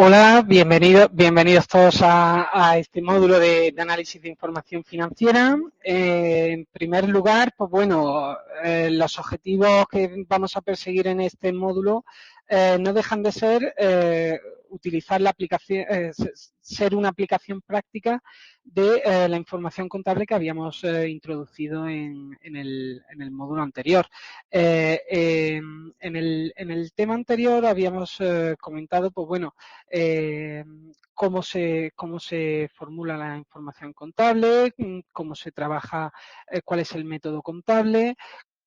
Hola, bienvenidos todos a este módulo de análisis de información financiera. En primer lugar, pues bueno, los objetivos que vamos a perseguir en este módulo no dejan de ser utilizar la aplicación, ser una aplicación práctica de la información contable que habíamos introducido en el módulo anterior. En el tema anterior habíamos comentado, pues bueno, cómo se formula la información contable, cómo se trabaja, cuál es el método contable,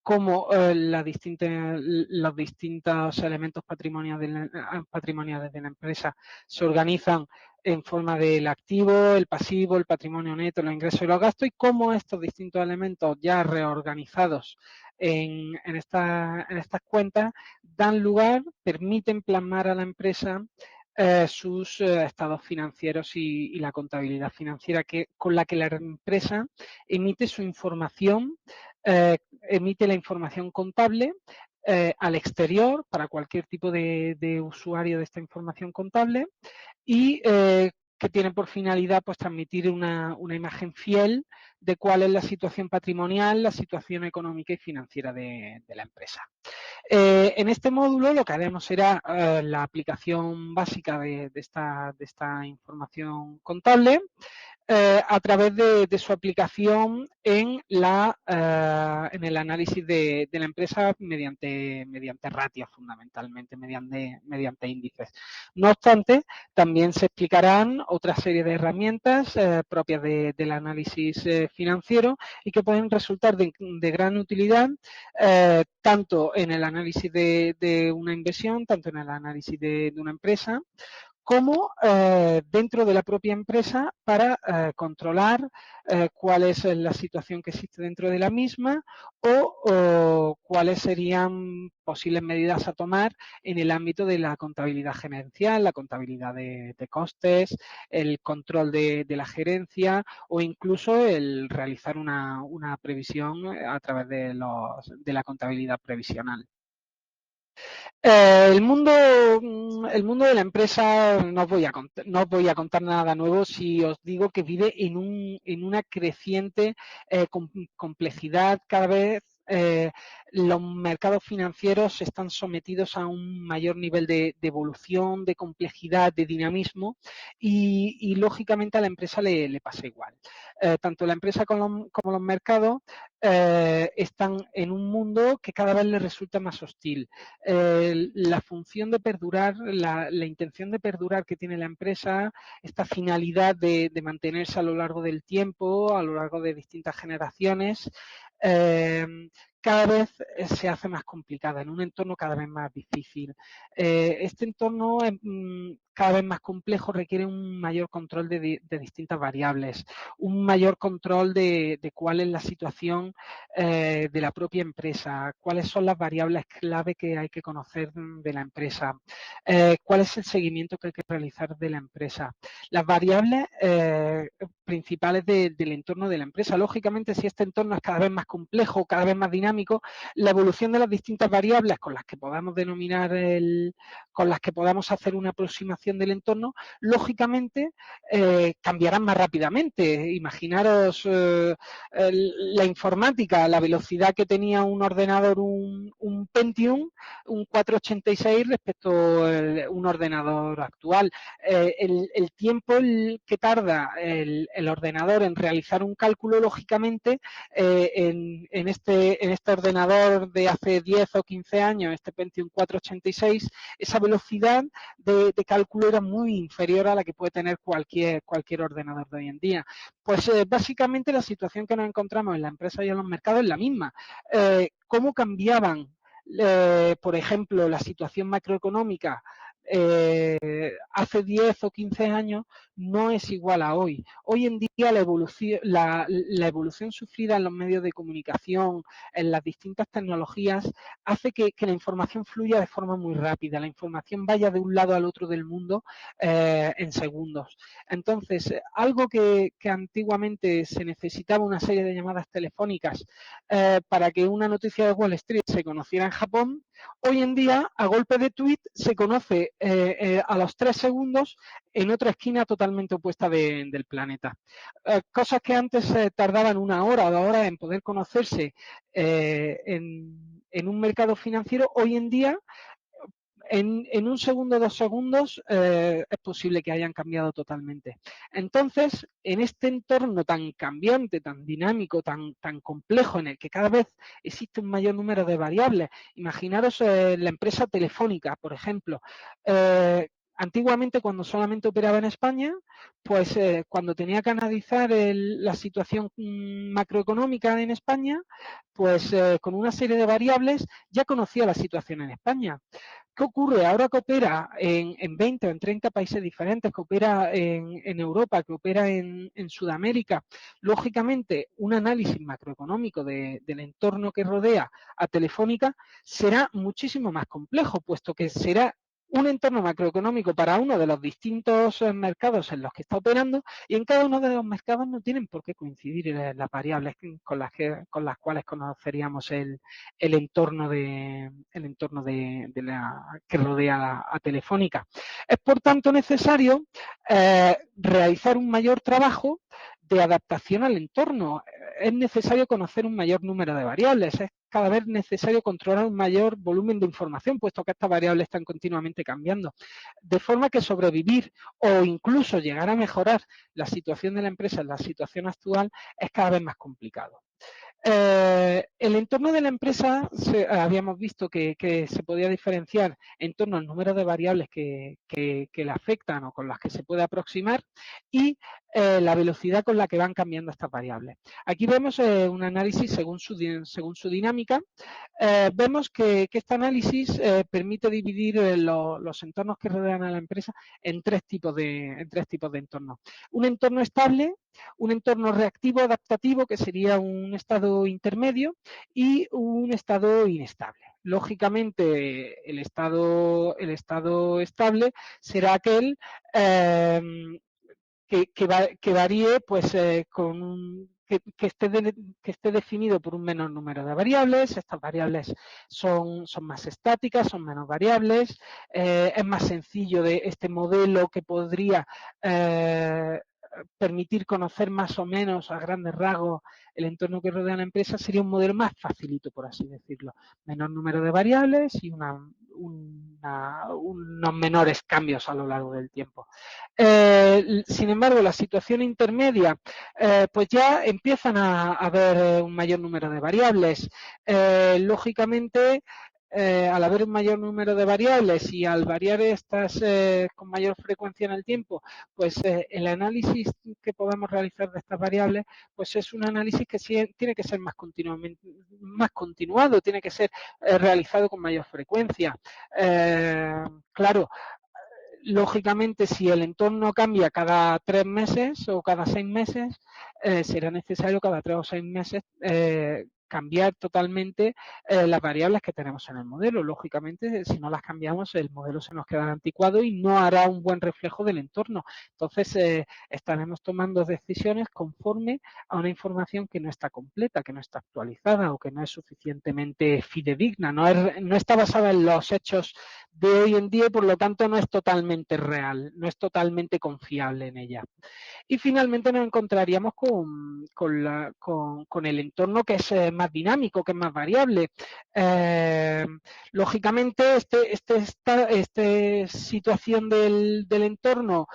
cómo los distintos elementos patrimoniales de la empresa se organizan en forma del activo, el pasivo, el patrimonio neto, los ingresos y los gastos, y cómo estos distintos elementos ya reorganizados en estas cuentas dan lugar, permiten plasmar a la empresa sus estados financieros y la contabilidad financiera con la que la empresa emite su información, emite la información contable al exterior para cualquier tipo de usuario de esta información contable y que tiene por finalidad pues transmitir una imagen fiel de cuál es la situación patrimonial, la situación económica y financiera de la empresa. En este módulo lo que haremos será la aplicación básica de esta información contable a través de su aplicación en el análisis de la empresa mediante ratios, fundamentalmente, mediante índices. No obstante, también se explicarán otra serie de herramientas propias del análisis financiero y que pueden resultar de gran utilidad tanto en el análisis de una inversión, tanto en el análisis de una empresa, como dentro de la propia empresa para controlar cuál es la situación que existe dentro de la misma o cuáles serían posibles medidas a tomar en el ámbito de la contabilidad gerencial, la contabilidad de costes, el control de la gerencia o incluso el realizar una previsión a través de la contabilidad previsional. El mundo de la empresa no os voy a contar nada nuevo si os digo que vive en una creciente complejidad. Cada vez los mercados financieros están sometidos a un mayor nivel de evolución, de complejidad, de dinamismo y lógicamente a la empresa le pasa igual. Tanto la empresa como los mercados están en un mundo que cada vez les resulta más hostil. La función de perdurar, la intención de perdurar que tiene la empresa, esta finalidad de mantenerse a lo largo del tiempo, a lo largo de distintas generaciones, cada vez se hace más complicada, en un entorno cada vez más difícil. Este entorno cada vez más complejo requiere un mayor control de distintas variables, un mayor control de cuál es la situación de la propia empresa, cuáles son las variables clave que hay que conocer de la empresa, cuál es el seguimiento que hay que realizar de la empresa, las variables principales del entorno de la empresa. Lógicamente, si este entorno es cada vez más complejo, cada vez más dinámico, la evolución de las distintas variables con las que podamos con las que podamos hacer una aproximación del entorno, lógicamente cambiarán más rápidamente. Imaginaros la informática, la velocidad que tenía un ordenador, un Pentium, un 486 respecto a un ordenador actual. El tiempo que tarda el ordenador en realizar un cálculo, lógicamente, en este ordenador de hace 10 o 15 años, este Pentium 486, esa velocidad de cálculo era muy inferior a la que puede tener cualquier ordenador de hoy en día. Pues básicamente la situación que nos encontramos en la empresa y en los mercados es la misma. ¿Cómo cambiaban, por ejemplo, la situación macroeconómica hace 10 o 15 años? No es igual a hoy. Hoy en día la evolución sufrida en los medios de comunicación, en las distintas tecnologías, hace que la información fluya de forma muy rápida, la información vaya de un lado al otro del mundo en segundos. Entonces, algo que antiguamente se necesitaba una serie de llamadas telefónicas para que una noticia de Wall Street se conociera en Japón, hoy en día, a golpe de tweet, se conoce a los 3 segundos en otra esquina totalmente opuesta del planeta. Cosas que antes tardaban 1 hora o 2 horas en poder conocerse en un mercado financiero, hoy en día en 1 segundo, 2 segundos, es posible que hayan cambiado totalmente. Entonces, en este entorno tan cambiante, tan dinámico, tan complejo, en el que cada vez existe un mayor número de variables, imaginaros la empresa telefónica, por ejemplo. Antiguamente, cuando solamente operaba en España, pues cuando tenía que analizar la situación macroeconómica en España, pues con una serie de variables ya conocía la situación en España. ¿Qué ocurre? Ahora que opera en 20 o en 30 países diferentes, que opera en Europa, que opera en Sudamérica, lógicamente un análisis macroeconómico del entorno que rodea a Telefónica será muchísimo más complejo, puesto que será un entorno macroeconómico para uno de los distintos mercados en los que está operando, y en cada uno de los mercados no tienen por qué coincidir las variables con las cuales conoceríamos el entorno que rodea a Telefónica. Es por tanto necesario realizar un mayor trabajo de adaptación al entorno. Es necesario conocer un mayor número de variables, es cada vez necesario controlar un mayor volumen de información, puesto que estas variables están continuamente cambiando. De forma que sobrevivir o incluso llegar a mejorar la situación de la empresa en la situación actual es cada vez más complicado. El entorno de la empresa habíamos visto que se podía diferenciar en torno al número de variables que le afectan o con las que se puede aproximar y la velocidad con la que van cambiando estas variables. Aquí vemos un análisis según su dinámica. Vemos que este análisis permite dividir los entornos que rodean a la empresa en tres tipos de entornos. Un entorno estable, un entorno reactivo adaptativo, que sería un estado intermedio, y un estado inestable. Lógicamente, el estado estable será aquel que varíe pues, que esté definido por un menor número de variables. Estas variables son más estáticas, son menos variables, es más sencillo de este modelo que podría permitir conocer más o menos a grandes rasgos el entorno que rodea a la empresa. Sería un modelo más facilito, por así decirlo. Menor número de variables y unos menores cambios a lo largo del tiempo. Sin embargo, la situación intermedia, pues ya empiezan a haber un mayor número de variables. Lógicamente, al haber un mayor número de variables y al variar estas con mayor frecuencia en el tiempo, pues el análisis que podemos realizar de estas variables, pues es un análisis que tiene que ser más continuado, tiene que ser realizado con mayor frecuencia. Claro, lógicamente, si el entorno cambia cada 3 meses o cada 6 meses, será necesario cada 3 o 6 meses cambiar totalmente las variables que tenemos en el modelo. Lógicamente, si no las cambiamos, el modelo se nos quedará anticuado y no hará un buen reflejo del entorno. Entonces, estaremos tomando decisiones conforme a una información que no está completa, que no está actualizada o que no es suficientemente fidedigna, no está basada en los hechos de hoy en día y por lo tanto no es totalmente real, no es totalmente confiable en ella. Y finalmente nos encontraríamos con el entorno que es más dinámico, que es más variable. Lógicamente, esta situación del entorno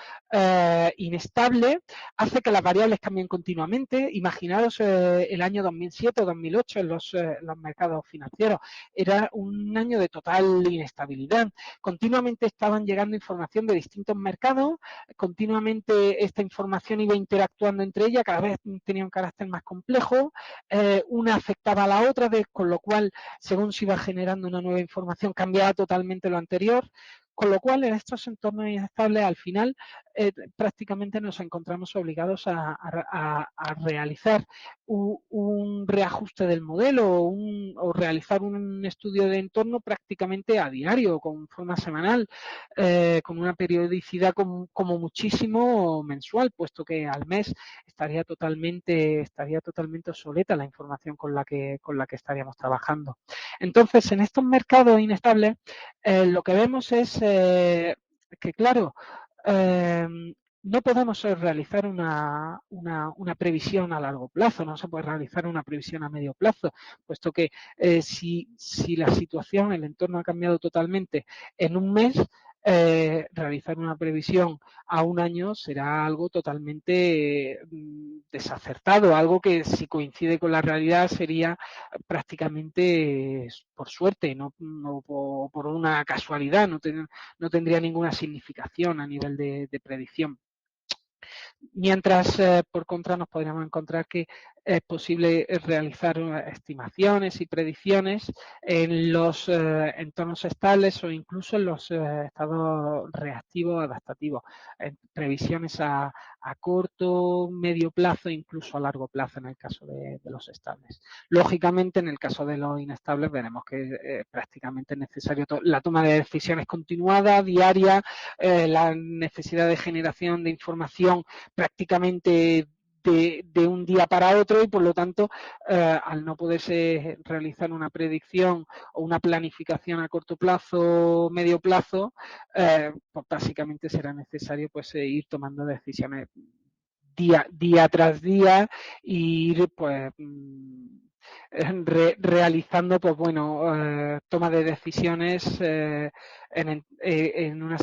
inestable hace que las variables cambien continuamente. Imaginaros el año 2007 o 2008 en los mercados financieros. Era un año de total inestabilidad. Continuamente estaban llegando información de distintos mercados, continuamente esta información iba interactuando entre ellas, cada vez tenía un carácter más complejo, una afectaba a la otra, con lo cual, según se iba generando una nueva información, cambiaba totalmente lo anterior. Con lo cual, en estos entornos inestables, al final, prácticamente nos encontramos obligados a realizar un reajuste del modelo o realizar un estudio de entorno prácticamente a diario, con forma semanal, con una periodicidad como muchísimo mensual, puesto que al mes estaría totalmente obsoleta la información con la que estaríamos trabajando. Entonces, en estos mercados inestables, lo que vemos es que, claro, eh, no podemos realizar una previsión a largo plazo, no se puede realizar una previsión a medio plazo, puesto que si la situación, el entorno ha cambiado totalmente en un mes, realizar una previsión a un año será algo totalmente desacertado, algo que si coincide con la realidad sería prácticamente por suerte, no por una casualidad, no tendría ninguna significación a nivel de predicción. Mientras, por contra, nos podríamos encontrar que es posible realizar estimaciones y predicciones en los entornos estables o incluso en los estados reactivos adaptativos, previsiones a corto, medio plazo e incluso a largo plazo en el caso de los estables. Lógicamente, en el caso de los inestables veremos que prácticamente es necesario la toma de decisiones continuada, diaria, la necesidad de generación de información prácticamente de un día para otro y por lo tanto al no poderse realizar una predicción o una planificación a corto plazo, medio plazo, pues básicamente será necesario pues ir tomando decisiones día tras día e ir pues realizando pues bueno toma de decisiones en unas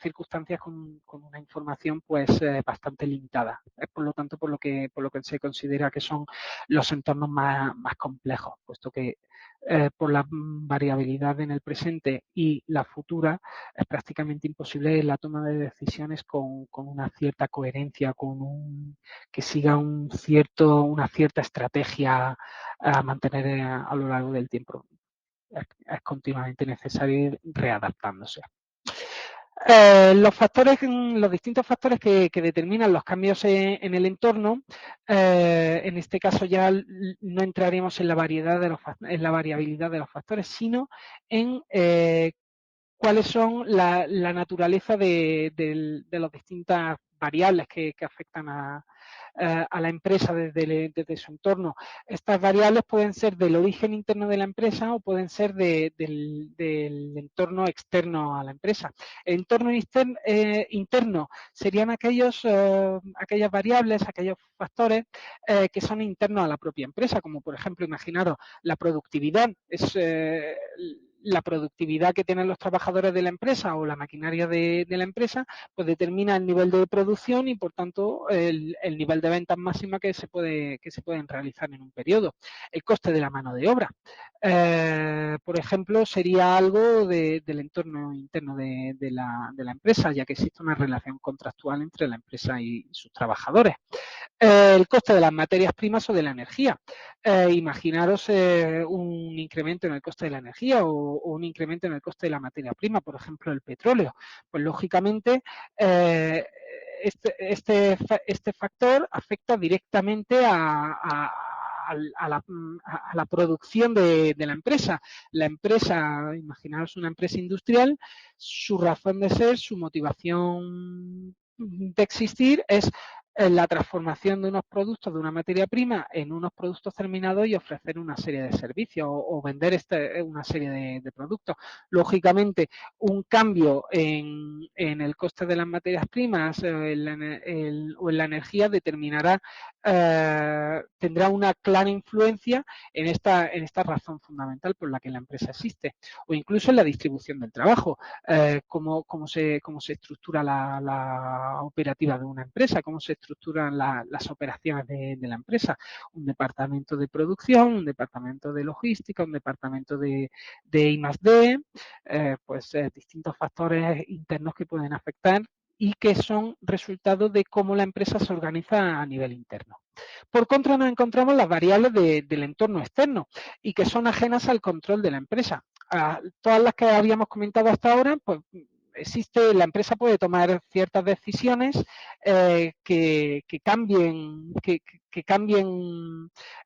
circunstancias con una información pues bastante limitada. Es por lo tanto por lo que se considera que son los entornos más complejos, puesto que por la variabilidad en el presente y la futura es prácticamente imposible la toma de decisiones con una cierta coherencia, que siga una cierta estrategia a mantener a lo largo del tiempo. Es continuamente necesario ir readaptándose. Los distintos factores que determinan los cambios en el entorno, en este caso ya no entraremos en la variabilidad de los factores, sino en cuáles son la naturaleza de las distintas variables que afectan a la empresa desde su entorno. Estas variables pueden ser del origen interno de la empresa o pueden ser del entorno externo a la empresa. El entorno interno serían aquellas variables, aquellos factores que son internos a la propia empresa, como por ejemplo, imaginaros, la productividad es la productividad que tienen los trabajadores de la empresa o la maquinaria de la empresa, pues determina el nivel de producción y, por tanto, el nivel de ventas máxima que se pueden realizar en un periodo. El coste de la mano de obra, por ejemplo, sería algo del entorno interno de la empresa, ya que existe una relación contractual entre la empresa y sus trabajadores. El coste de las materias primas o de la energía. Imaginaros un incremento en el coste de la energía o un incremento en el coste de la materia prima, por ejemplo, el petróleo. Pues lógicamente este factor afecta directamente a la producción de la empresa. La empresa, imaginaros una empresa industrial, su razón de ser, su motivación de existir es la transformación de unos productos, de una materia prima, en unos productos terminados y ofrecer una serie de servicios o vender una serie de productos. Lógicamente, un cambio en el coste de las materias primas o en la energía determinará, tendrá una clara influencia en esta razón fundamental por la que la empresa existe, o incluso en la distribución del trabajo, cómo se estructura la operativa de una empresa, cómo se estructuran las operaciones de la empresa, un departamento de producción, un departamento de logística, un departamento de I+D, pues distintos factores internos que pueden afectar y que son resultado de cómo la empresa se organiza a nivel interno. Por contra, nos encontramos las variables del entorno externo y que son ajenas al control de la empresa. todas las que habíamos comentado hasta ahora, pues la empresa puede tomar ciertas decisiones que cambien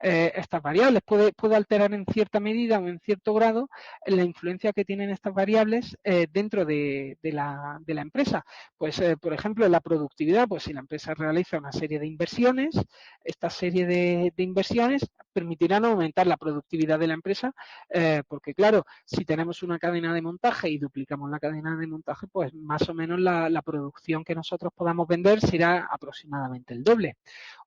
estas variables. Puede alterar en cierta medida o en cierto grado la influencia que tienen estas variables dentro de la empresa. Pues, por ejemplo, en la productividad, pues si la empresa realiza una serie de inversiones, esta serie de inversiones permitirán aumentar la productividad de la empresa, porque claro, si tenemos una cadena de montaje y duplicamos la cadena de montaje, pues más o menos la producción que nosotros podamos vender será aproximadamente el doble.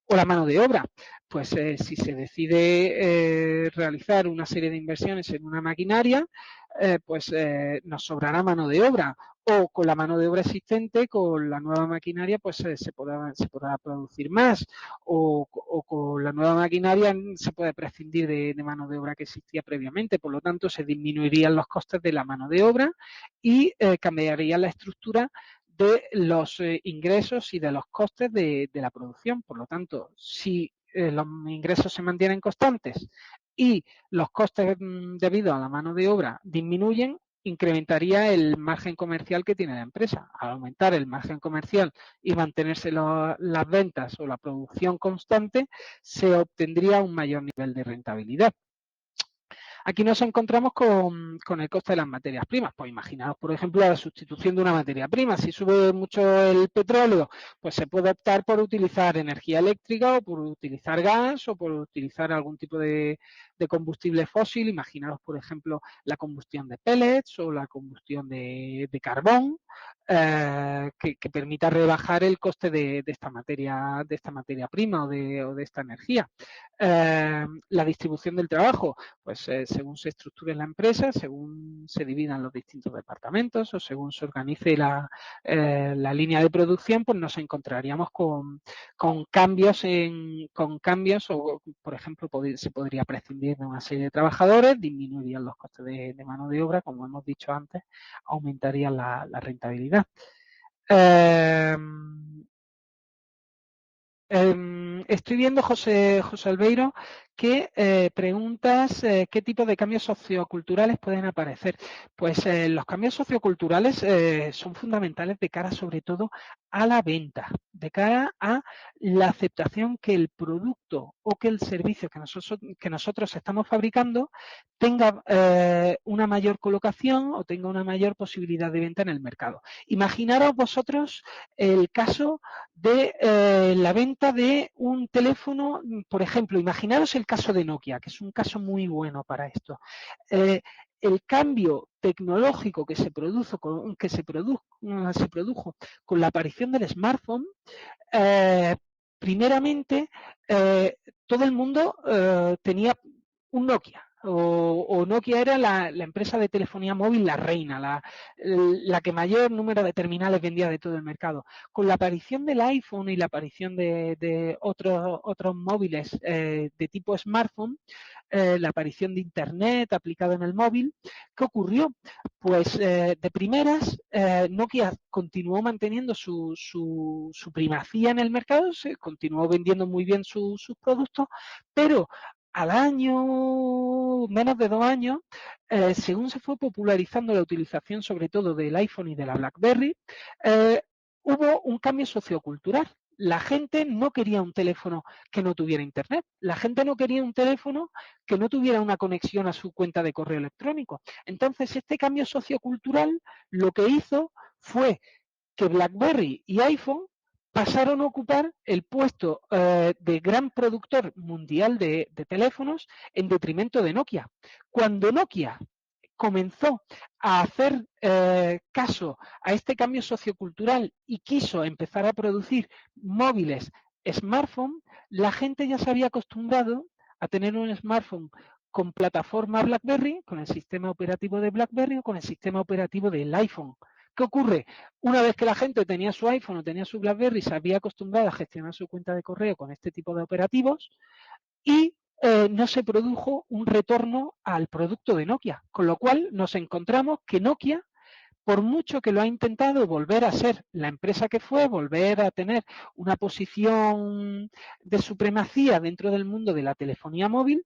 O la mano de obra, pues si se decide realizar una serie de inversiones en una maquinaria, pues nos sobrará mano de obra, o con la mano de obra existente, con la nueva maquinaria, pues se podrá producir más, o con la nueva maquinaria se puede prescindir de mano de obra que existía previamente, por lo tanto se disminuirían los costes de la mano de obra y cambiaría la estructura de los ingresos y de los costes de la producción. Por lo tanto, si los ingresos se mantienen constantes y los costes debido a la mano de obra disminuyen, incrementaría el margen comercial que tiene la empresa. Al aumentar el margen comercial y mantenerse las ventas o la producción constante, se obtendría un mayor nivel de rentabilidad. Aquí nos encontramos con el coste de las materias primas. Pues imaginaos, por ejemplo, la sustitución de una materia prima. Si sube mucho el petróleo, pues se puede optar por utilizar energía eléctrica o por utilizar gas o por utilizar algún tipo de combustible fósil. Imaginaos, por ejemplo, la combustión de pellets o la combustión de carbón, que permita rebajar el coste de esta materia prima o de esta energía. La distribución del trabajo, pues según se estructure la empresa, según se dividan los distintos departamentos o según se organice la línea de producción, pues nos encontraríamos con cambios o, por ejemplo, se podría prescindir de una serie de trabajadores, disminuirían los costes de mano de obra, como hemos dicho antes, aumentaría la rentabilidad. Estoy viendo, José Albeiro, que preguntas qué tipo de cambios socioculturales pueden aparecer. Pues los cambios socioculturales son fundamentales de cara sobre todo a la venta, de cara a la aceptación que el producto o que el servicio que nosotros estamos fabricando tenga una mayor colocación o tenga una mayor posibilidad de venta en el mercado. Imaginaros vosotros el caso de la venta de un teléfono, por ejemplo, imaginaros el caso de Nokia, que es un caso muy bueno para esto. El cambio tecnológico que se produjo con la aparición del smartphone, primeramente todo el mundo tenía un Nokia. O Nokia era la empresa de telefonía móvil, la reina, la que mayor número de terminales vendía de todo el mercado. Con la aparición del iPhone y la aparición de otros móviles de tipo smartphone, la aparición de Internet aplicado en el móvil, ¿qué ocurrió? Pues de primeras, Nokia continuó manteniendo su primacía en el mercado, se continuó vendiendo muy bien sus productos, pero al año, menos de 2 años, según se fue popularizando la utilización sobre todo del iPhone y de la BlackBerry, hubo un cambio sociocultural. La gente no quería un teléfono que no tuviera internet. La gente no quería un teléfono que no tuviera una conexión a su cuenta de correo electrónico. Entonces, este cambio sociocultural lo que hizo fue que BlackBerry y iPhone pasaron a ocupar el puesto de gran productor mundial de teléfonos en detrimento de Nokia. Cuando Nokia comenzó a hacer caso a este cambio sociocultural y quiso empezar a producir móviles smartphone, la gente ya se había acostumbrado a tener un smartphone con plataforma BlackBerry, con el sistema operativo de BlackBerry o con el sistema operativo del iPhone. ¿Qué ocurre? Una vez que la gente tenía su iPhone o tenía su BlackBerry, se había acostumbrado a gestionar su cuenta de correo con este tipo de operativos y no se produjo un retorno al producto de Nokia, con lo cual nos encontramos que Nokia, por mucho que lo ha intentado volver a ser la empresa que fue, volver a tener una posición de supremacía dentro del mundo de la telefonía móvil,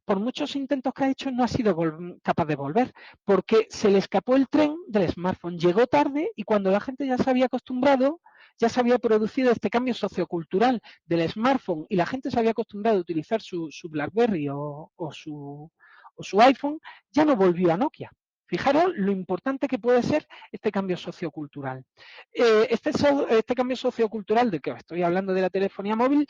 por muchos intentos que ha hecho, no ha sido capaz de volver, porque se le escapó el tren del smartphone. Llegó tarde y cuando la gente ya se había acostumbrado, ya se había producido este cambio sociocultural del smartphone y la gente se había acostumbrado a utilizar su BlackBerry o su iPhone, ya no volvió a Nokia. Fijaros lo importante que puede ser este cambio sociocultural. Este cambio sociocultural del que os estoy hablando de la telefonía móvil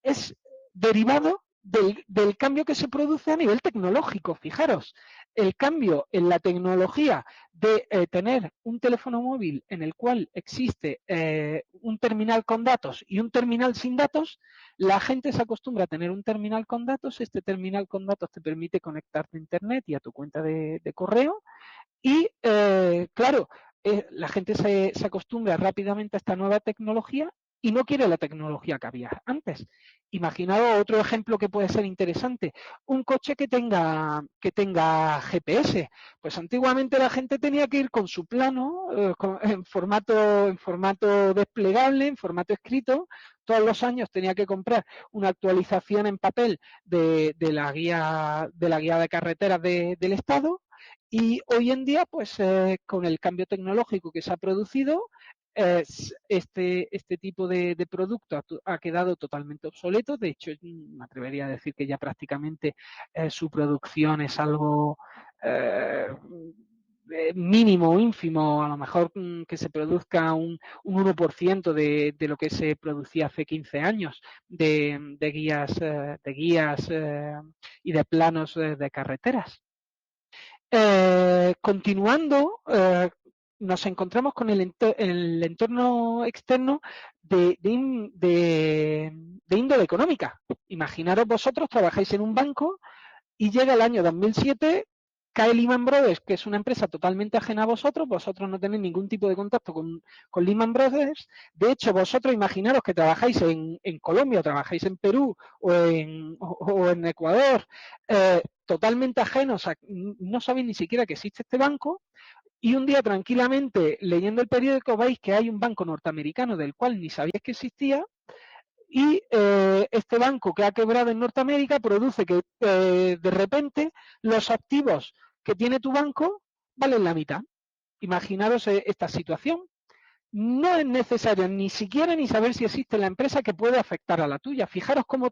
es derivado del cambio que se produce a nivel tecnológico. Fijaros, el cambio en la tecnología de tener un teléfono móvil en el cual existe un terminal con datos y un terminal sin datos, la gente se acostumbra a tener un terminal con datos. Este terminal con datos te permite conectarte a Internet y a tu cuenta de correo y, claro, la gente se acostumbra rápidamente a esta nueva tecnología y no quiere la tecnología que había antes. Imaginaos otro ejemplo que puede ser interesante, un coche que tenga GPS. Pues antiguamente la gente tenía que ir con su plano en formato desplegable, en formato escrito. Todos los años tenía que comprar una actualización en papel de la guía de carreteras del Estado. Y hoy en día, pues con el cambio tecnológico que se ha producido, este tipo de producto ha quedado totalmente obsoleto. De hecho, me atrevería a decir que ya prácticamente su producción es algo mínimo o ínfimo, a lo mejor que se produzca un 1% de lo que se producía hace 15 años de guías y de planos de carreteras. Continuando, nos encontramos con el entorno externo de índole económica. Imaginaros vosotros trabajáis en un banco y llega el año 2007, cae Lehman Brothers, que es una empresa totalmente ajena a vosotros no tenéis ningún tipo de contacto con Lehman Brothers. De hecho, vosotros imaginaros que trabajáis en Colombia, o trabajáis en Perú o en Ecuador, totalmente ajenos, no sabéis ni siquiera que existe este banco, y un día tranquilamente leyendo el periódico veis que hay un banco norteamericano del cual ni sabíais que existía, y este banco que ha quebrado en Norteamérica produce que de repente los activos que tiene tu banco valen la mitad. Imaginaros esta situación. No es necesario ni siquiera ni saber si existe la empresa que puede afectar a la tuya. Fijaros cómo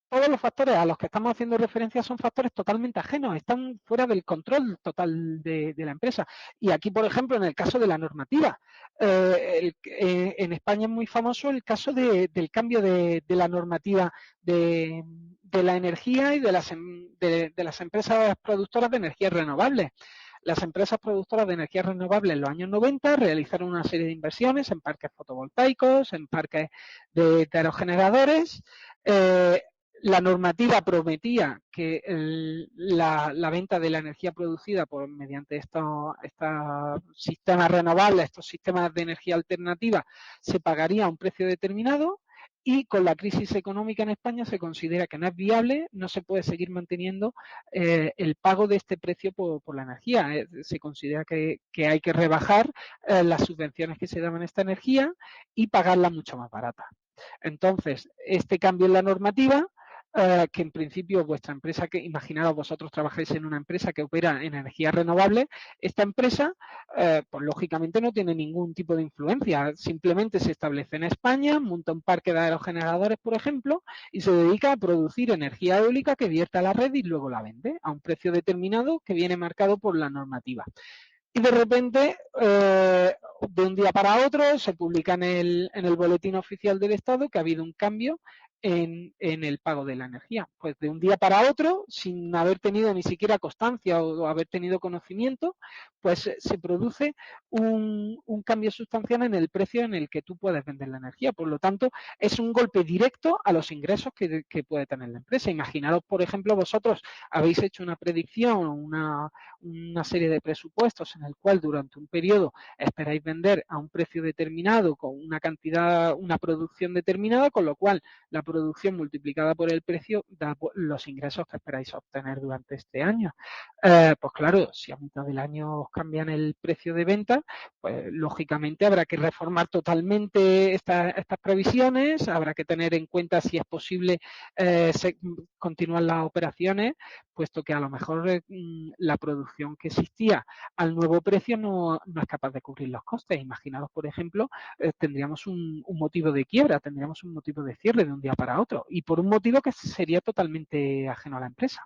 todos los factores a los que estamos haciendo referencia son factores totalmente ajenos, están fuera del control total de la empresa. Y aquí, por ejemplo, en el caso de la normativa, en España es muy famoso el caso del cambio de la normativa de la energía y de las empresas productoras de energías renovables. Las empresas productoras de energías renovables en los años 90 realizaron una serie de inversiones en parques fotovoltaicos, en parques de aerogeneradores. eh, la normativa prometía que la venta de la energía producida mediante estos sistemas renovables, estos sistemas de energía alternativa, se pagaría a un precio determinado, y con la crisis económica en España se considera que no es viable, no se puede seguir manteniendo el pago de este precio por la energía. Se considera que hay que rebajar las subvenciones que se daban a esta energía y pagarla mucho más barata. Entonces, este cambio en la normativa, que en principio vuestra empresa, que imaginaos vosotros trabajáis en una empresa que opera en energías renovables, esta empresa, pues lógicamente no tiene ningún tipo de influencia, simplemente se establece en España, monta un parque de aerogeneradores, por ejemplo, y se dedica a producir energía eólica que vierta a la red y luego la vende a un precio determinado que viene marcado por la normativa. Y de repente, de un día para otro, se publica en el boletín oficial del Estado que ha habido un cambio en el pago de la energía. Pues de un día para otro, sin haber tenido ni siquiera constancia o haber tenido conocimiento, pues se produce un cambio sustancial en el precio en el que tú puedes vender la energía. Por lo tanto, es un golpe directo a los ingresos que puede tener la empresa. Imaginaros, por ejemplo, vosotros habéis hecho una predicción, una serie de presupuestos en el cual durante un periodo esperáis vender a un precio determinado con una cantidad, una producción determinada, con lo cual producción multiplicada por el precio da los ingresos que esperáis obtener durante este año. Pues claro, si a mitad del año os cambian el precio de venta, pues lógicamente habrá que reformar totalmente estas previsiones, habrá que tener en cuenta si es posible continuar las operaciones, puesto que a lo mejor la producción que existía al nuevo precio no es capaz de cubrir los costes. Imaginaos, por ejemplo, tendríamos un motivo de quiebra, tendríamos un motivo de cierre de un día para otro, y por un motivo que sería totalmente ajeno a la empresa.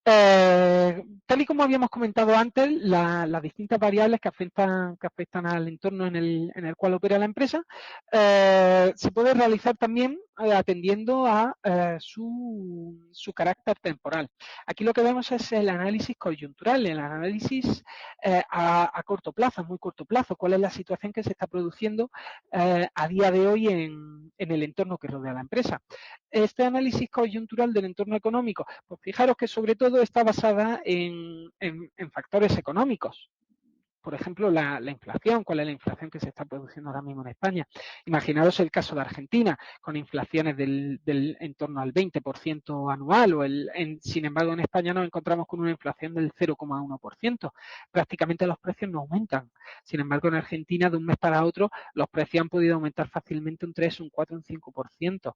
Tal y como habíamos comentado antes, las distintas variables que afectan al entorno en el cual opera la empresa se puede realizar también atendiendo a su carácter temporal. Aquí lo que vemos es el análisis coyuntural, el análisis a corto plazo, a muy corto plazo, cuál es la situación que se está produciendo a día de hoy en el entorno que rodea a la empresa. Este análisis coyuntural del entorno económico, pues fijaros que sobre todo está basada en factores económicos. Por ejemplo, la inflación, cuál es la inflación que se está produciendo ahora mismo en España. Imaginaros el caso de Argentina, con inflaciones del en torno al 20% anual, sin embargo en España nos encontramos con una inflación del 0,1%. Prácticamente los precios no aumentan. Sin embargo, en Argentina, de un mes para otro, los precios han podido aumentar fácilmente un 3, un 4, un 5%.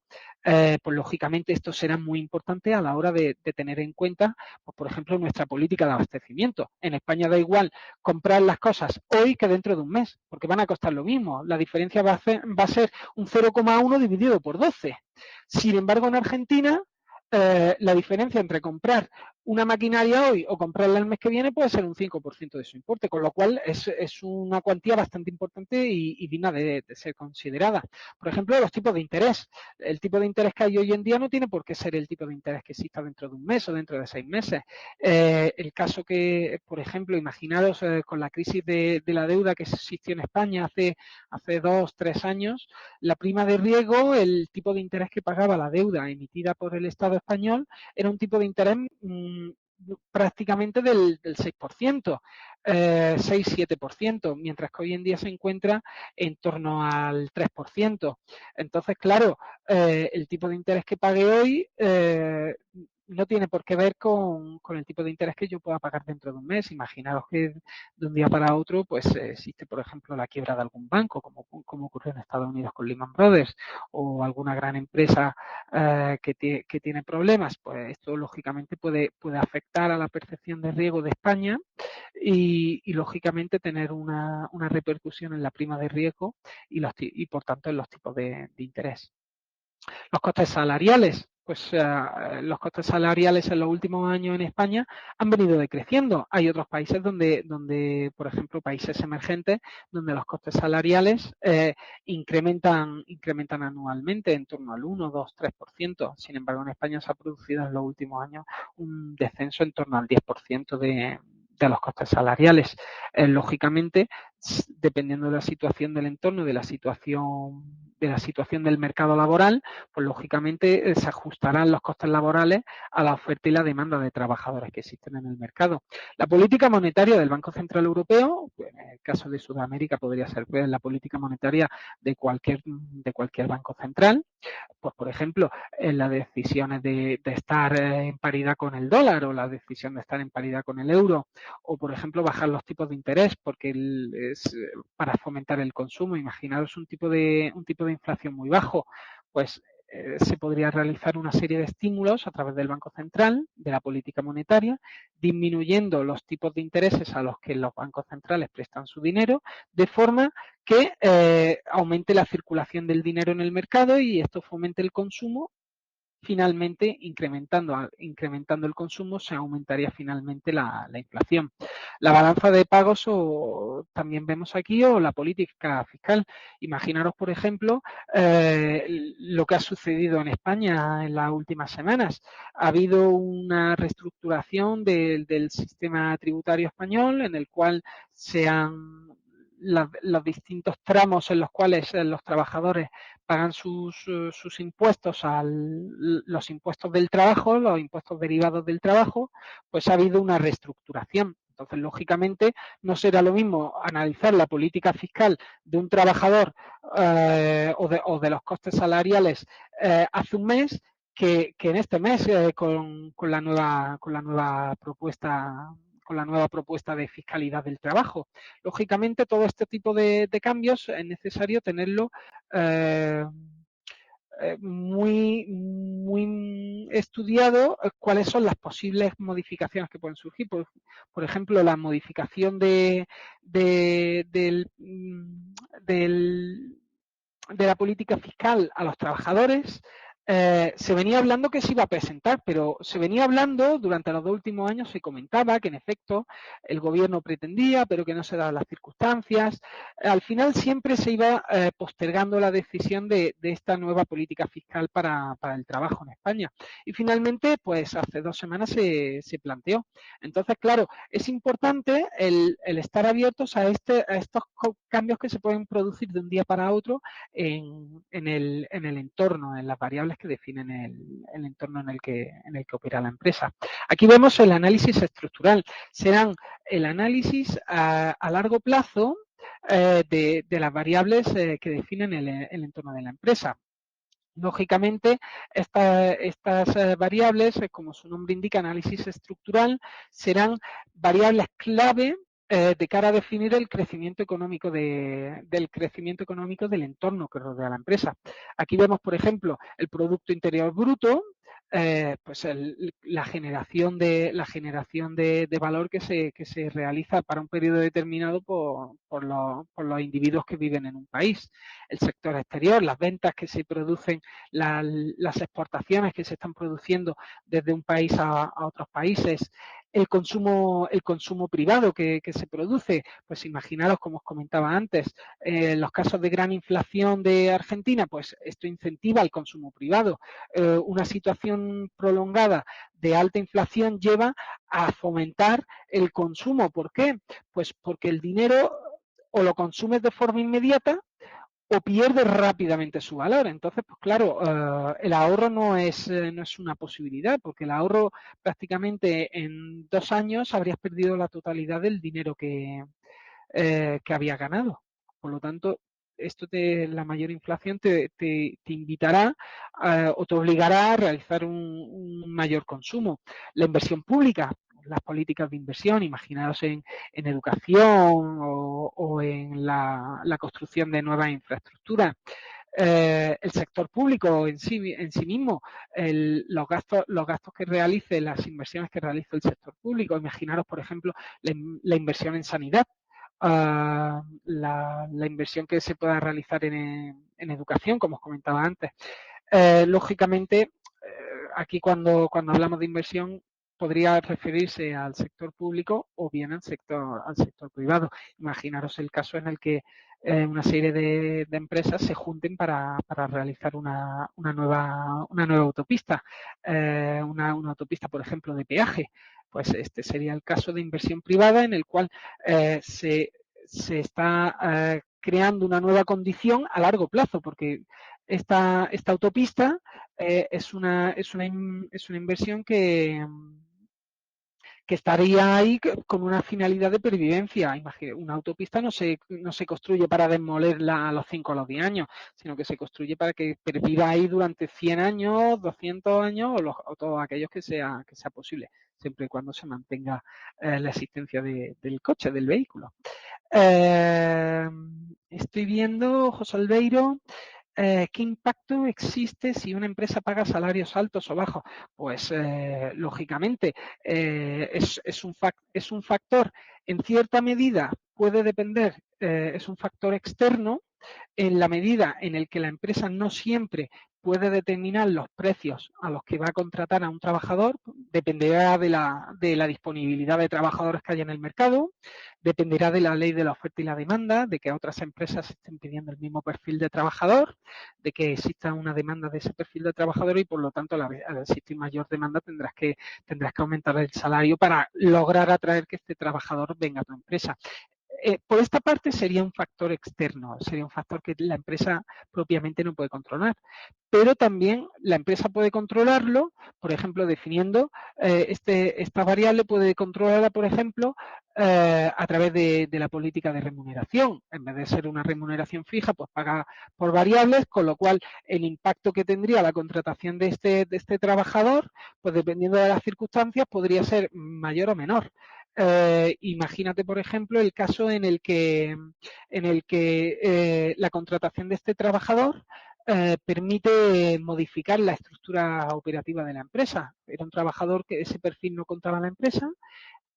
Pues lógicamente esto será muy importante a la hora de tener en cuenta, pues, por ejemplo, nuestra política de abastecimiento. En España da igual comprar las cosas hoy que dentro de un mes, porque van a costar lo mismo. La diferencia va a ser un 0,1 dividido por 12. Sin embargo, en Argentina, la diferencia entre comprar una maquinaria hoy o comprarla el mes que viene puede ser un 5% de su importe, con lo cual es una cuantía bastante importante y digna de ser considerada. Por ejemplo, los tipos de interés. El tipo de interés que hay hoy en día no tiene por qué ser el tipo de interés que exista dentro de un mes o dentro de 6 meses. El caso que, por ejemplo, imaginaros con la crisis de la deuda que existió en España hace 2, 3 años, la prima de riesgo, el tipo de interés que pagaba la deuda emitida por el Estado español era un tipo de interés prácticamente del 6%, 6-7%, mientras que hoy en día se encuentra en torno al 3%. Entonces, claro, el tipo de interés que pague hoy no tiene por qué ver con el tipo de interés que yo pueda pagar dentro de un mes. Imaginaos que de un día para otro pues existe, por ejemplo, la quiebra de algún banco, como ocurrió en Estados Unidos con Lehman Brothers, o alguna gran empresa que tiene problemas. Pues esto lógicamente puede afectar a la percepción de riesgo de España y lógicamente tener una repercusión en la prima de riesgo y por tanto en los tipos de interés. Los costes salariales, pues los costes salariales en los últimos años en España han venido decreciendo. Hay otros países donde por ejemplo, países emergentes, donde los costes salariales incrementan anualmente en torno al 1, 2, 3%. Sin embargo, en España se ha producido en los últimos años un descenso en torno al 10% de los costes salariales. Lógicamente, dependiendo de la situación del entorno, de la situación del mercado laboral, pues lógicamente se ajustarán los costes laborales a la oferta y la demanda de trabajadores que existen en el mercado. La política monetaria del Banco Central Europeo, pues en el caso de Sudamérica podría ser pues, la política monetaria de cualquier banco central, pues por ejemplo, en las decisiones de estar en paridad con el dólar o la decisión de estar en paridad con el euro, o por ejemplo bajar los tipos de interés porque es para fomentar el consumo. Imaginaros un tipo de inflación muy bajo, pues se podría realizar una serie de estímulos a través del Banco Central, de la política monetaria, disminuyendo los tipos de intereses a los que los bancos centrales prestan su dinero, de forma que aumente la circulación del dinero en el mercado y esto fomente el consumo. Finalmente, incrementando el consumo, se aumentaría finalmente la inflación. La balanza de pagos también vemos aquí, o la política fiscal. Imaginaros, por ejemplo, lo que ha sucedido en España en las últimas semanas. Ha habido una reestructuración del sistema tributario español en el cual se han los distintos tramos en los cuales los trabajadores pagan sus impuestos, los impuestos del trabajo, los impuestos derivados del trabajo, pues ha habido una reestructuración. Entonces, lógicamente, no será lo mismo analizar la política fiscal de un trabajador o de los costes salariales hace un mes que en este mes con la nueva propuesta de fiscalidad del trabajo. Lógicamente, todo este tipo de cambios es necesario tenerlo eh, muy estudiado cuáles son las posibles modificaciones que pueden surgir. Por ejemplo, la modificación del de la política fiscal a los trabajadores, se venía hablando que se iba a presentar, pero se venía hablando durante los 2 últimos años, se comentaba que en efecto el gobierno pretendía, pero que no se daban las circunstancias. Al final siempre se iba postergando la decisión de esta nueva política fiscal para el trabajo en España. Y finalmente, pues hace 2 semanas se planteó. Entonces, claro, es importante el estar abiertos a estos cambios que se pueden producir de un día para otro en el entorno, en las variables que definen el entorno en el que opera la empresa. Aquí vemos el análisis estructural. Serán el análisis a largo plazo de las variables que definen el entorno de la empresa. Lógicamente, estas variables, como su nombre indica, análisis estructural, serán variables clave de cara a definir el crecimiento económico del entorno que rodea a la empresa. Aquí vemos, por ejemplo, el Producto Interior Bruto, pues la generación de valor que se realiza para un periodo determinado por los individuos que viven en un país. El sector exterior, las ventas que se producen, las exportaciones que se están produciendo desde un país a otros países, el consumo privado que se produce, pues imaginaros, como os comentaba antes, los casos de gran inflación de Argentina, pues esto incentiva el consumo privado. Una situación prolongada de alta inflación lleva a fomentar el consumo. ¿Por qué? Pues porque el dinero o lo consumes de forma inmediata o pierde rápidamente su valor. Entonces, pues claro, el ahorro no es una posibilidad, porque el ahorro prácticamente en 2 años habrías perdido la totalidad del dinero que había ganado. Por lo tanto, la mayor inflación te invitará o te obligará a realizar un mayor consumo. La inversión pública, las políticas de inversión, imaginaos en educación o en la construcción de nuevas infraestructuras. El sector público en sí mismo, los gastos que realice, las inversiones que realice el sector público. Imaginaros, por ejemplo, la inversión en sanidad, la inversión que se pueda realizar en educación, como os comentaba antes. Lógicamente, aquí cuando hablamos de inversión podría referirse al sector público o bien al sector privado. Imaginaros el caso en el que una serie de empresas se junten para realizar una nueva autopista, una autopista, por ejemplo, de peaje. Pues este sería el caso de inversión privada en el cual se está creando una nueva condición a largo plazo, porque esta autopista es una inversión que estaría ahí con una finalidad de pervivencia. Una autopista no se construye para demolerla a los 5 o los 10 años, sino que se construye para que perviva ahí durante 100 años, 200 años o todos aquellos que sea posible, siempre y cuando se mantenga la existencia del coche, del vehículo. Estoy viendo, José Albeiro, ¿qué impacto existe si una empresa paga salarios altos o bajos? Pues, lógicamente, es un factor, en cierta medida puede depender, es un factor externo, en la medida en el que la empresa no siempre puede determinar los precios a los que va a contratar a un trabajador, dependerá de la disponibilidad de trabajadores que haya en el mercado, dependerá de la ley de la oferta y la demanda, de que otras empresas estén pidiendo el mismo perfil de trabajador, de que exista una demanda de ese perfil de trabajador y por lo tanto al existir mayor demanda tendrás que aumentar el salario para lograr atraer que este trabajador venga a tu empresa. Por esta parte sería un factor externo, sería un factor que la empresa propiamente no puede controlar. Pero también la empresa puede controlarlo, por ejemplo, definiendo esta variable puede controlarla, por ejemplo, a través de la política de remuneración. En vez de ser una remuneración fija, pues paga por variables, con lo cual el impacto que tendría la contratación de este trabajador, pues dependiendo de las circunstancias, podría ser mayor o menor. Imagínate, por ejemplo, el caso en el que la contratación de este trabajador permite modificar la estructura operativa de la empresa. Era un trabajador que ese perfil no contaba en la empresa.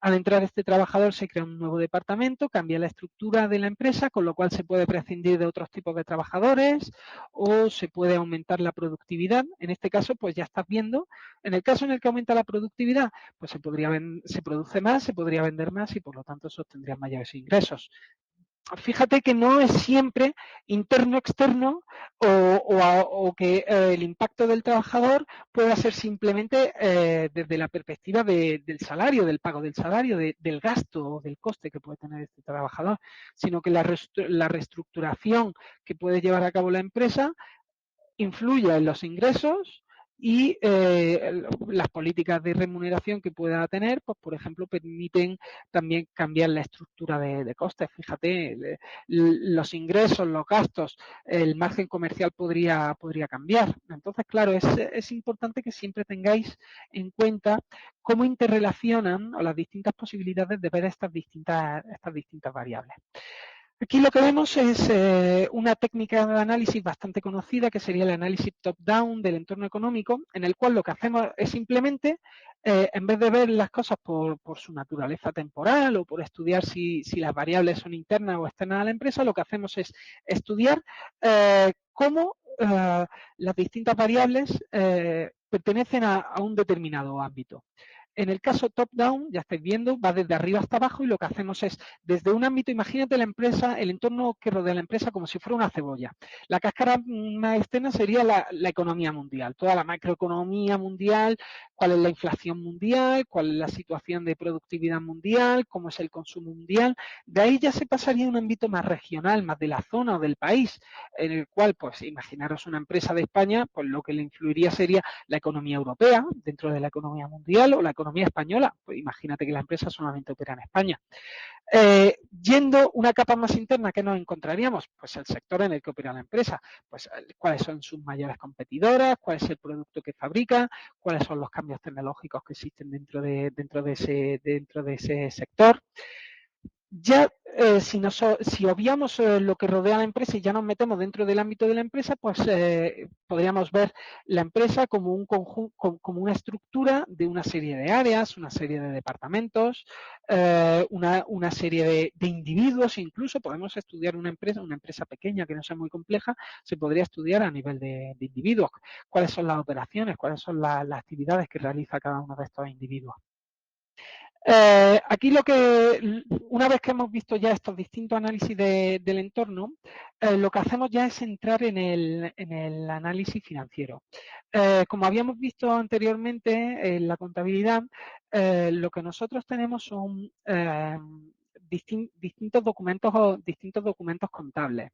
Al entrar este trabajador se crea un nuevo departamento, cambia la estructura de la empresa, con lo cual se puede prescindir de otros tipos de trabajadores o se puede aumentar la productividad. En este caso, pues ya estás viendo, en el caso en el que aumenta la productividad, pues se produce más, se podría vender más y por lo tanto se obtendrían mayores ingresos. Fíjate que no es siempre interno-externo o que el impacto del trabajador pueda ser simplemente desde la perspectiva del salario, del pago del salario, del gasto o del coste que puede tener este trabajador, sino que la reestructuración que puede llevar a cabo la empresa influya en los ingresos y las políticas de remuneración que pueda tener, pues por ejemplo, permiten también cambiar la estructura de costes. Fíjate, los ingresos, los gastos, el margen comercial podría cambiar. Entonces, claro, es importante que siempre tengáis en cuenta cómo interrelacionan o las distintas posibilidades de ver estas distintas variables. Aquí lo que vemos es una técnica de análisis bastante conocida, que sería el análisis top-down del entorno económico, en el cual lo que hacemos es simplemente, en vez de ver las cosas por su naturaleza temporal o por estudiar si las variables son internas o externas a la empresa, lo que hacemos es estudiar cómo las distintas variables pertenecen a un determinado ámbito. En el caso top-down, ya estáis viendo, va desde arriba hasta abajo y lo que hacemos es, desde un ámbito, imagínate la empresa, el entorno que rodea la empresa como si fuera una cebolla. La cáscara más externa sería la economía mundial, toda la macroeconomía mundial, cuál es la inflación mundial, cuál es la situación de productividad mundial, cómo es el consumo mundial. De ahí ya se pasaría a un ámbito más regional, más de la zona o del país, en el cual, pues, imaginaros una empresa de España, pues lo que le influiría sería la economía europea dentro de la economía mundial o la economía española. Pues imagínate que la empresa solamente opera en España. Yendo una capa más interna, ¿qué nos encontraríamos? Pues el sector en el que opera la empresa, pues cuáles son sus mayores competidoras, cuál es el producto que fabrica, cuáles son los cambios tecnológicos que existen dentro de ese sector. Ya si obviamos lo que rodea a la empresa y ya nos metemos dentro del ámbito de la empresa, pues podríamos ver la empresa como un conjunto, como una estructura de una serie de áreas, una serie de departamentos, una serie de individuos, incluso podemos estudiar una empresa pequeña que no sea muy compleja, se podría estudiar a nivel de individuos, cuáles son las operaciones, cuáles son las actividades que realiza cada uno de estos individuos. Aquí una vez que hemos visto ya estos distintos análisis del entorno, lo que hacemos ya es entrar en el análisis financiero. Como habíamos visto anteriormente en la contabilidad, lo que nosotros tenemos son distintos documentos contables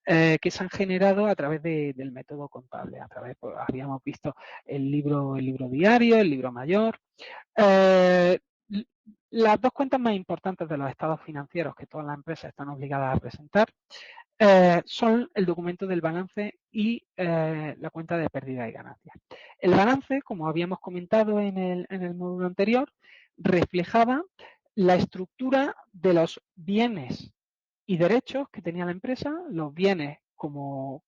que se han generado a través del método contable. Pues, habíamos visto el libro diario, el libro mayor. Eh, las dos cuentas más importantes de los estados financieros que todas las empresas están obligadas a presentar son el documento del balance y la cuenta de pérdida y ganancias. El balance, como habíamos comentado en el módulo anterior, reflejaba la estructura de los bienes y derechos que tenía la empresa, los bienes como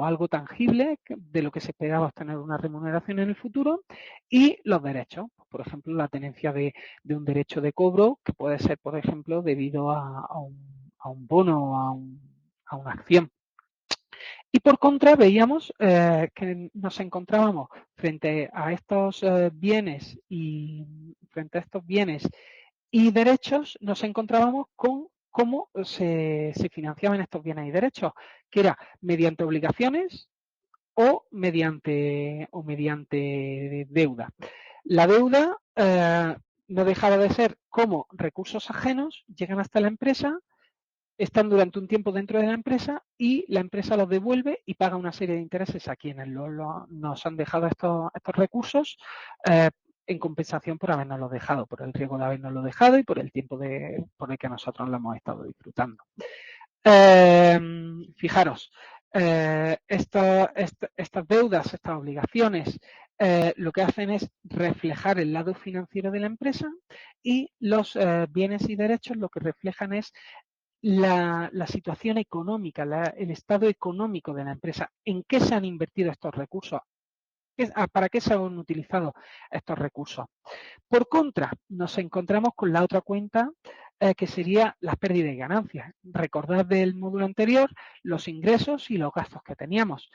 algo tangible de lo que se esperaba obtener una remuneración en el futuro y los derechos, por ejemplo, la tenencia de un derecho de cobro que puede ser, por ejemplo, debido a un bono o a una acción. Y por contra veíamos que nos encontrábamos frente a estos bienes y derechos, nos encontrábamos con cómo se financiaban estos bienes y derechos, que era mediante obligaciones o mediante deuda. La deuda no dejaba de ser cómo recursos ajenos llegan hasta la empresa están durante un tiempo dentro de la empresa y la empresa los devuelve y paga una serie de intereses a quienes nos han dejado estos recursos en compensación por habernoslo dejado, por el riesgo de habernoslo dejado y por el tiempo por el que nosotros lo hemos estado disfrutando. Fijaros, estas deudas, estas obligaciones, lo que hacen es reflejar el lado financiero de la empresa y los bienes y derechos lo que reflejan es la situación económica, el estado económico de la empresa, en qué se han invertido estos recursos, para qué se han utilizado estos recursos. Por contra, nos encontramos con la otra cuenta que sería las pérdidas y ganancias. Recordad del módulo anterior los ingresos y los gastos que teníamos.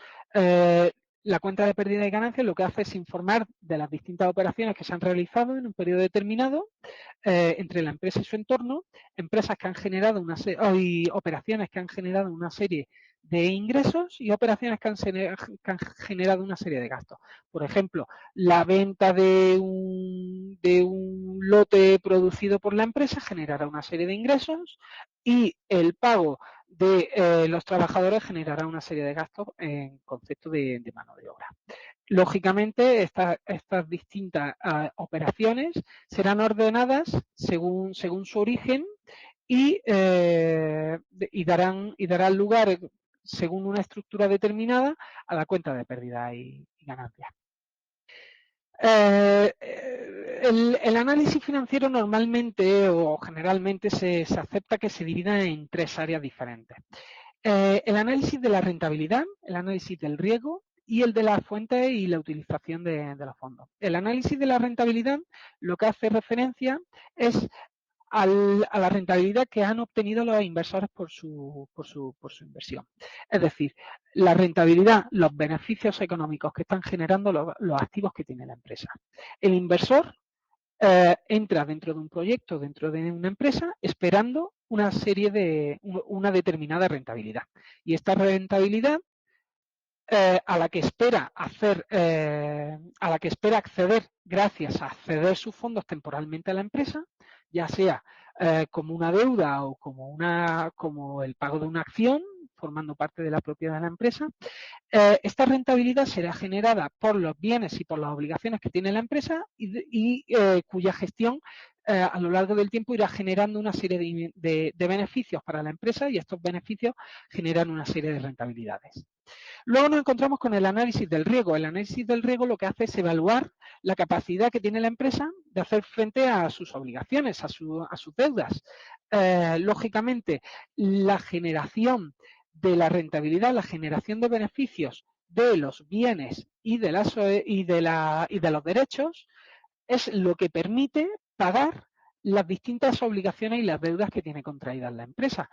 La cuenta de pérdida y ganancias lo que hace es informar de las distintas operaciones que se han realizado en un periodo determinado entre la empresa y su entorno, empresas que han generado operaciones que han generado una serie de ingresos y operaciones que han generado una serie de gastos. Por ejemplo, la venta de un lote producido por la empresa generará una serie de ingresos y el pago de los trabajadores generará una serie de gastos en concepto de mano de obra. Lógicamente, estas distintas operaciones serán ordenadas según su origen y darán lugar, según una estructura determinada, a la cuenta de pérdida y ganancia. El análisis financiero normalmente o generalmente se acepta que se divida en tres áreas diferentes. El análisis de la rentabilidad, el análisis del riesgo y el de las fuentes y la utilización de los fondos. El análisis de la rentabilidad lo que hace referencia es a la rentabilidad que han obtenido los inversores por su inversión. Es decir, la rentabilidad, los beneficios económicos que están generando los activos que tiene la empresa. El inversor entra dentro de un proyecto, dentro de una empresa, esperando una determinada rentabilidad. Y esta rentabilidad a la que espera acceder gracias a ceder sus fondos temporalmente a la empresa, ya sea como una deuda o como el pago de una acción, formando parte de la propiedad de la empresa, esta rentabilidad será generada por los bienes y por las obligaciones que tiene la empresa y cuya gestión a lo largo del tiempo irá generando una serie de beneficios para la empresa y estos beneficios generan una serie de rentabilidades. Luego nos encontramos con el análisis del riesgo. El análisis del riesgo lo que hace es evaluar la capacidad que tiene la empresa de hacer frente a sus obligaciones, a sus deudas. Lógicamente, la generación de la rentabilidad, la generación de beneficios de los bienes y de los derechos es lo que permite pagar las distintas obligaciones y las deudas que tiene contraídas la empresa.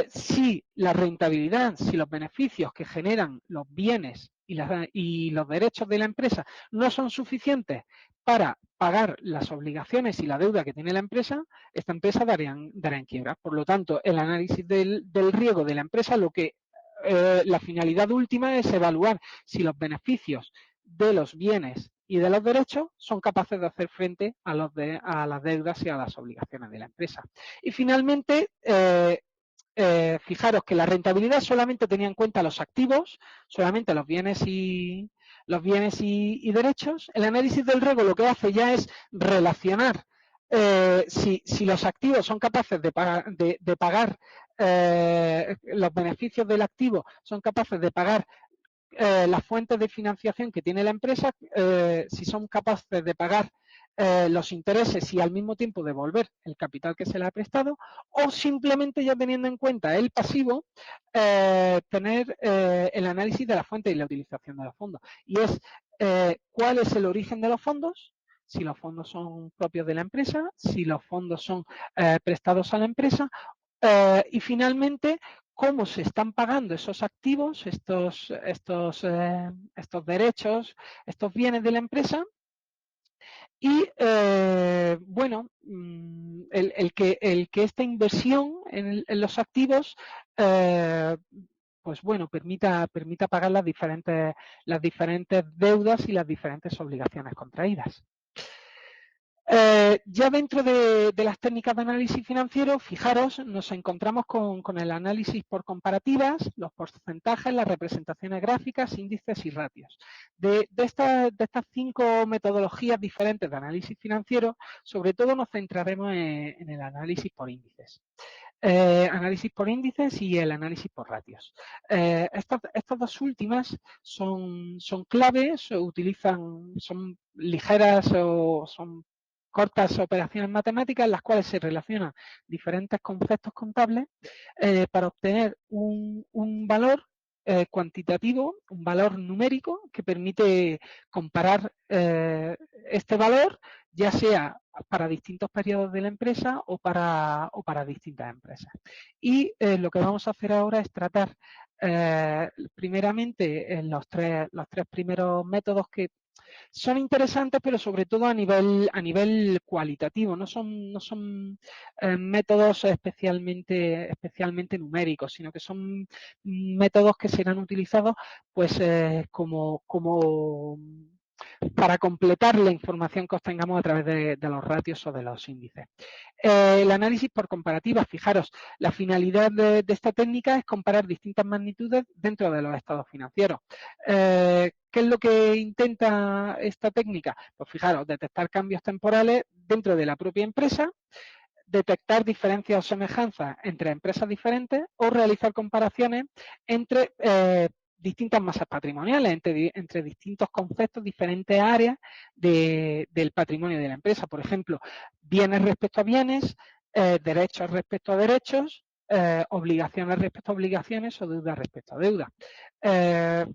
Si la rentabilidad, si los beneficios que generan los bienes y los derechos de la empresa no son suficientes para pagar las obligaciones y la deuda que tiene la empresa, esta empresa dará en quiebra. Por lo tanto, el análisis del riesgo de la empresa, la finalidad última es evaluar si los beneficios de los bienes y de los derechos son capaces de hacer frente a las deudas y a las obligaciones de la empresa. Y finalmente, fijaros que la rentabilidad solamente tenía en cuenta los activos, solamente los bienes y derechos. El análisis del riesgo lo que hace ya es relacionar si los activos son capaces de pagar los beneficios del activo, son capaces de pagar las fuentes de financiación que tiene la empresa, si son capaces de pagar los intereses y al mismo tiempo devolver el capital que se le ha prestado, o simplemente ya teniendo en cuenta el pasivo, tener el análisis de la fuente y la utilización de los fondos. Y es cuál es el origen de los fondos, si los fondos son propios de la empresa, si los fondos son prestados a la empresa, y finalmente cómo se están pagando esos activos, estos derechos, estos bienes de la empresa. Y bueno, el que esta inversión en los activos pues bueno, permita pagar las diferentes deudas y las diferentes obligaciones contraídas. Ya dentro de las técnicas de análisis financiero, fijaros, nos encontramos con el análisis por comparativas, los porcentajes, las representaciones gráficas, índices y ratios. De estas 5 metodologías diferentes de análisis financiero, sobre todo nos centraremos en el análisis por índices. Análisis por índices y el análisis por ratios. Estas dos últimas son claves, son ligeras o son cortas operaciones matemáticas en las cuales se relacionan diferentes conceptos contables para obtener un valor cuantitativo, un valor numérico que permite comparar este valor, ya sea para distintos periodos de la empresa o para distintas empresas. Y lo que vamos a hacer ahora es tratar primeramente los tres primeros métodos que son interesantes, pero sobre todo a nivel cualitativo. No son métodos especialmente numéricos, sino que son métodos que serán utilizados pues como para completar la información que obtengamos a través de los ratios o de los índices. El análisis por comparativas, fijaros, la finalidad de esta técnica es comparar distintas magnitudes dentro de los estados financieros. ¿Qué es lo que intenta esta técnica? Pues fijaros, detectar cambios temporales dentro de la propia empresa, detectar diferencias o semejanzas entre empresas diferentes o realizar comparaciones entre distintas masas patrimoniales, entre distintos conceptos, diferentes áreas del patrimonio de la empresa. Por ejemplo, bienes respecto a bienes, derechos respecto a derechos, obligaciones respecto a obligaciones o deuda respecto a deuda.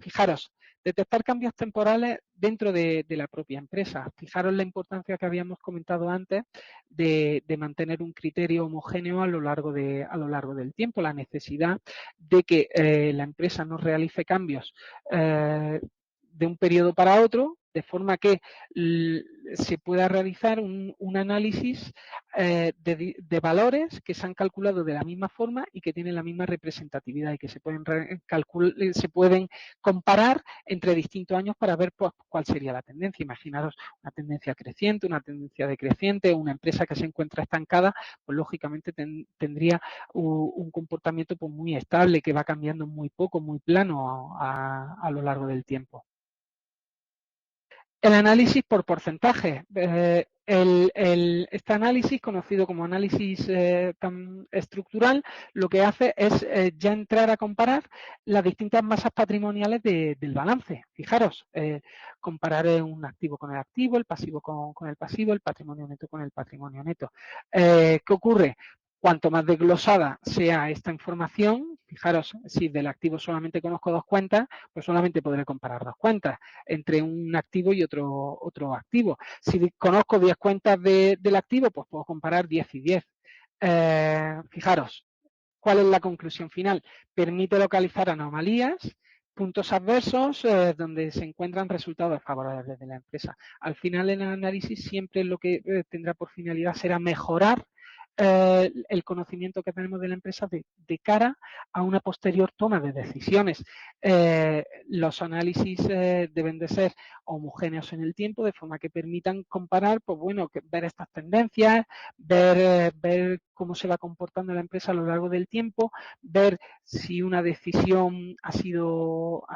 Fijaros, detectar cambios temporales dentro de la propia empresa. Fijaros la importancia que habíamos comentado antes de mantener un criterio homogéneo a lo largo del tiempo, la necesidad de que la empresa no realice cambios de un periodo para otro, de forma que se pueda realizar un análisis de valores que se han calculado de la misma forma y que tienen la misma representatividad y que se pueden comparar entre distintos años para ver pues, cuál sería la tendencia. Imaginaros una tendencia creciente, una tendencia decreciente, una empresa que se encuentra estancada, pues lógicamente tendría un comportamiento pues, muy estable, que va cambiando muy poco, muy plano a lo largo del tiempo. El análisis por porcentaje. Este análisis, conocido como análisis estructural, lo que hace es ya entrar a comparar las distintas masas patrimoniales del balance. Fijaros, comparar un activo con el activo, el pasivo con el pasivo, el patrimonio neto con el patrimonio neto. ¿Qué ocurre? Cuanto más desglosada sea esta información, fijaros, si del activo solamente conozco 2 cuentas, pues solamente podré comparar 2 cuentas entre un activo y otro activo. Si conozco 10 cuentas del activo, pues puedo comparar 10 y 10. Fijaros, ¿cuál es la conclusión final? Permite localizar anomalías, puntos adversos donde se encuentran resultados favorables de la empresa. Al final, el análisis siempre lo que tendrá por finalidad será mejorar el conocimiento que tenemos de la empresa de cara a una posterior toma de decisiones. Los análisis deben de ser homogéneos en el tiempo, de forma que permitan comparar, pues bueno, ver estas tendencias, ver cómo se va comportando la empresa a lo largo del tiempo, ver si una decisión ha sido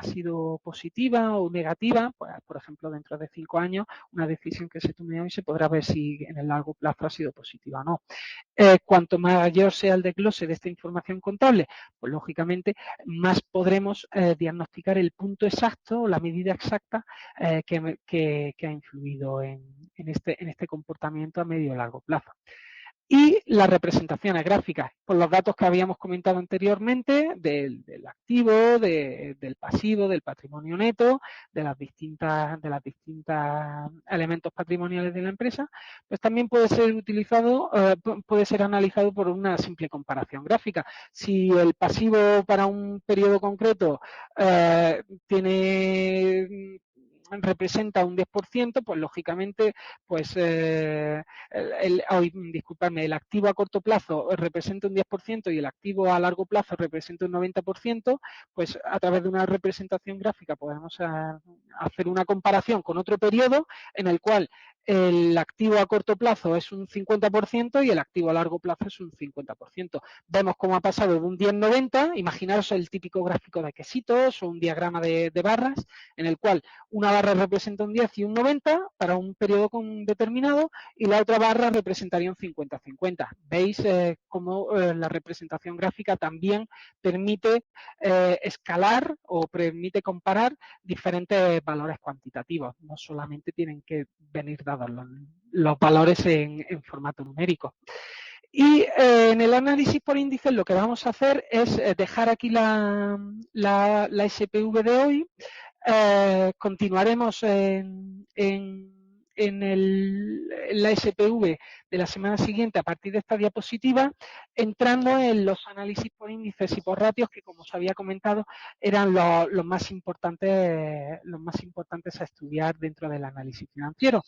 positiva o negativa, pues, por ejemplo, dentro de 5 años, una decisión que se tome hoy se podrá ver si en el largo plazo ha sido positiva o no. Cuanto mayor sea el desglose de esta información contable, pues lógicamente más podremos diagnosticar el punto exacto o la medida exacta que ha influido en este comportamiento a medio o largo plazo. Y las representaciones gráficas, por los datos que habíamos comentado anteriormente, del activo, del pasivo, del patrimonio neto, de las distintas elementos patrimoniales de la empresa, pues también puede ser analizado por una simple comparación gráfica. Si el pasivo para un periodo concreto representa un 10%, pues lógicamente, pues disculpadme, el activo a corto plazo representa un 10% y el activo a largo plazo representa un 90%, pues a través de una representación gráfica podemos hacer una comparación con otro periodo en el cual el activo a corto plazo es un 50% y el activo a largo plazo es un 50%. Vemos cómo ha pasado de un 10-90, imaginaros el típico gráfico de quesitos o un diagrama de barras, en el cual una barra representa un 10 y un 90 para un periodo determinado y la otra barra representaría un 50-50. Veis cómo la representación gráfica también permite escalar o permite comparar diferentes valores cuantitativos. No solamente tienen que venir dados los valores en formato numérico. Y en el análisis por índices lo que vamos a hacer es dejar aquí la SPV de hoy. Continuaremos en la SPV de la semana siguiente a partir de esta diapositiva, entrando en los análisis por índices y por ratios que, como os había comentado, eran los más importantes a estudiar dentro del análisis financiero.